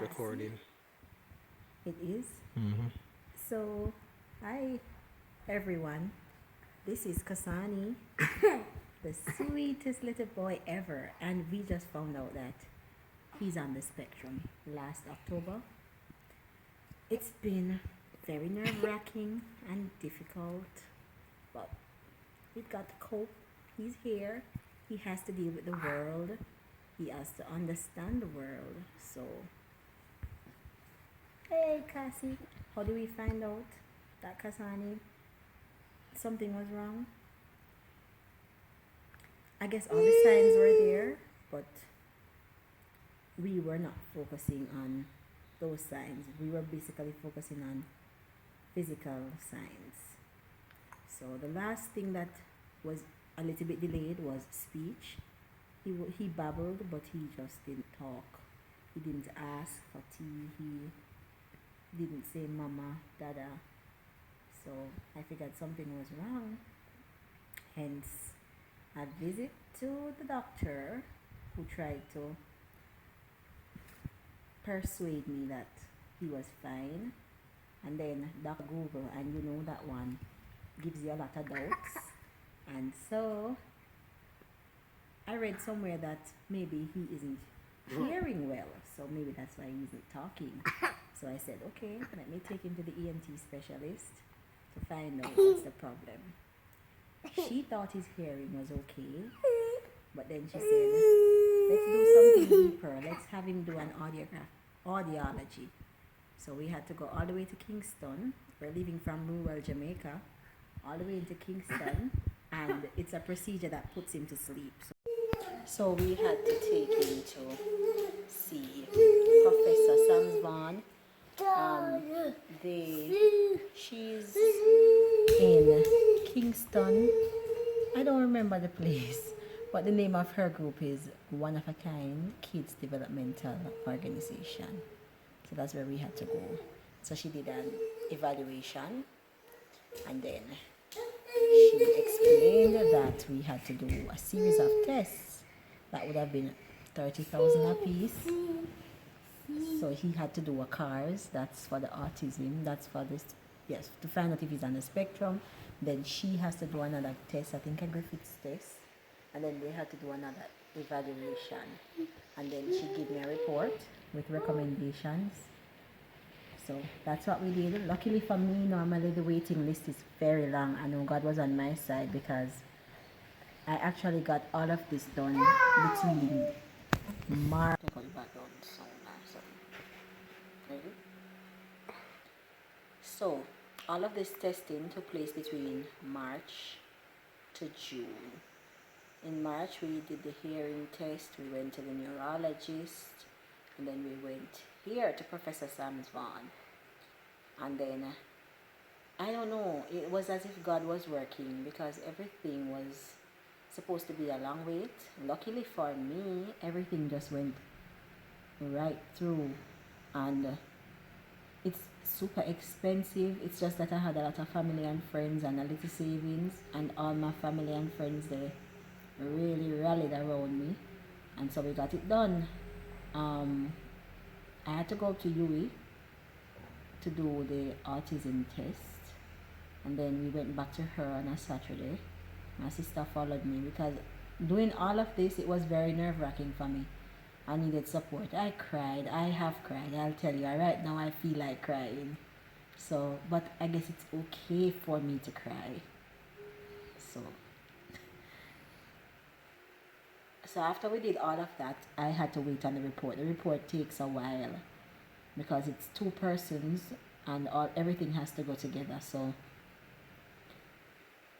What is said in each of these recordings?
It's recording. It is. Mm-hmm. So, hi everyone. This is Kasani, the sweetest little boy ever, and we just found out that he's on the spectrum last October. It's been very nerve-wracking and difficult, but we've got to cope. He's here. He has to deal with the world. He has to understand the world. So, hey Cassie, how do we find out that Kasani something was wrong? I guess all the signs were there, but we were not focusing on those signs. We were basically focusing on physical signs. So the last thing that was a little bit delayed was speech. He babbled, but he just didn't talk. He didn't ask for tea. He didn't say mama, dada. So I figured something was wrong. Hence, a visit to the doctor, who tried to persuade me that he was fine. And then Dr. Google, and you know that one gives you a lot of doubts. And so I read somewhere that maybe he isn't hearing well, so maybe that's why he isn't talking. So I said, okay, let me take him to the ENT specialist to find out what's the problem. She thought his hearing was okay, but then she said, let's do something deeper. Let's have him do an audiology. So we had to go all the way to Kingston. We're leaving from rural Jamaica, all the way into Kingston, and it's a procedure that puts him to sleep. So we had to take him to see Professor Samsvan. She's in Kingston. I don't remember the place, but the name of her group is One of a Kind Kids Developmental Organization. So that's where we had to go. So she did an evaluation, and then she explained that we had to do a series of tests that would have been 30,000 a piece. So he had to do a CARS, that's for the autism, that's for this, yes, to find out if he's on the spectrum. Then she has to do another test, I think a Griffith's test, and then they had to do another evaluation. And then she gave me a report with recommendations. So that's what we did. Luckily for me, normally the waiting list is very long. I know God was on my side because I actually got all of this done between March. So all of this testing took place between March to June. In March we did the hearing test, we went to the neurologist, and then we went here to Professor Samsvan. And then I don't know, it was as if God was working because everything was supposed to be a long wait. Luckily for me, everything just went right through, and it's super expensive. It's just that I had a lot of family and friends and a little savings, and all my family and friends, they really rallied around me, and so we got it done. I had to go to UE to do the autism test, and then we went back to her on a Saturday. My sister followed me because doing all of this, it was very nerve-wracking for me. I needed support. I cried. I have cried. I'll tell you. Right now I feel like crying. So, but I guess it's okay for me to cry. So after we did all of that, I had to wait on the report. The report takes a while because it's two persons and everything has to go together. So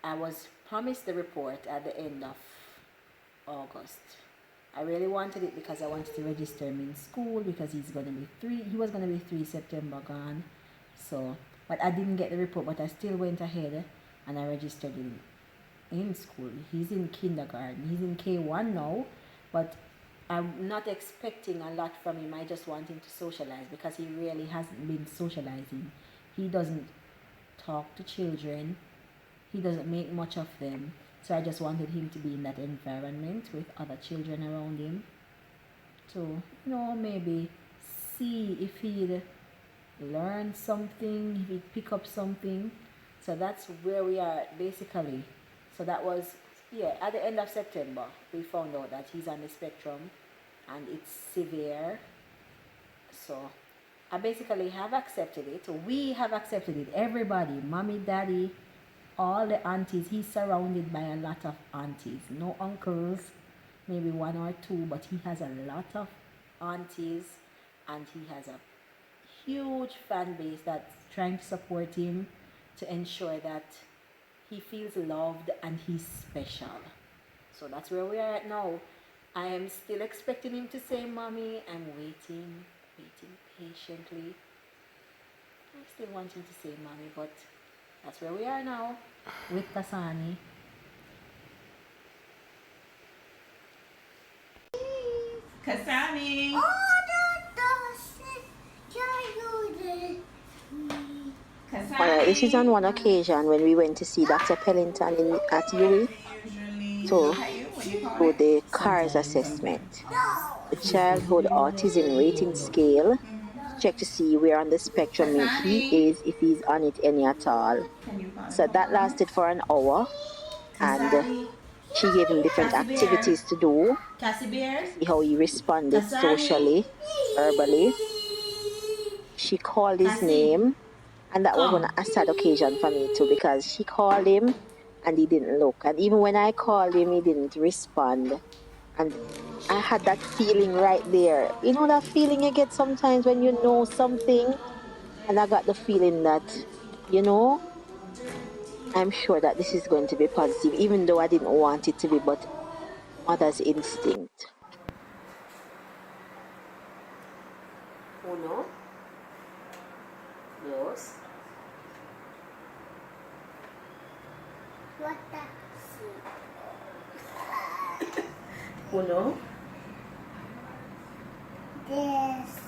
I was promised the report at the end of August. I really wanted it because I wanted to register him in school because he was going to be 3 September gone. So, but I didn't get the report, but I still went ahead and I registered him in school. He's in kindergarten. He's in K1 now, but I'm not expecting a lot from him. I just want him to socialize because he really hasn't been socializing. He doesn't talk to children. He doesn't make much of them. So I just wanted him to be in that environment with other children around him to, maybe see if he'd learn something, if he'd pick up something. So that's where we are basically. So that was, yeah, at the end of September, we found out that he's on the spectrum and it's severe. So I basically have accepted it. We have accepted it. Everybody, mommy, daddy, all the aunties. He's surrounded by a lot of aunties. No uncles, maybe one or two, but he has a lot of aunties and he has a huge fan base that's trying to support him to ensure that he feels loved and he's special. So that's where we are at now. I am still expecting him to say mommy. I'm waiting patiently. I still want him to say mommy, but that's where we are now with Kasani. Kasani. Alright, this is on one occasion when we went to see Dr. Pellington at UE to do the CARS assessment, the Childhood Autism Rating Scale, check to see where on the spectrum he is, if he's on it any at all. So that lasted for an hour, and she gave him different activities to do, see how he responded socially, verbally. She called his name, and that was a sad occasion for me too, because she called him and he didn't look, and even when I called him he didn't respond, and I had that feeling right there. You know that feeling you get sometimes when you know something, and I got the feeling that, you know, I'm sure that this is going to be positive, even though I didn't want it to be, but mother's instinct. Uno, dos. Uno. Yes.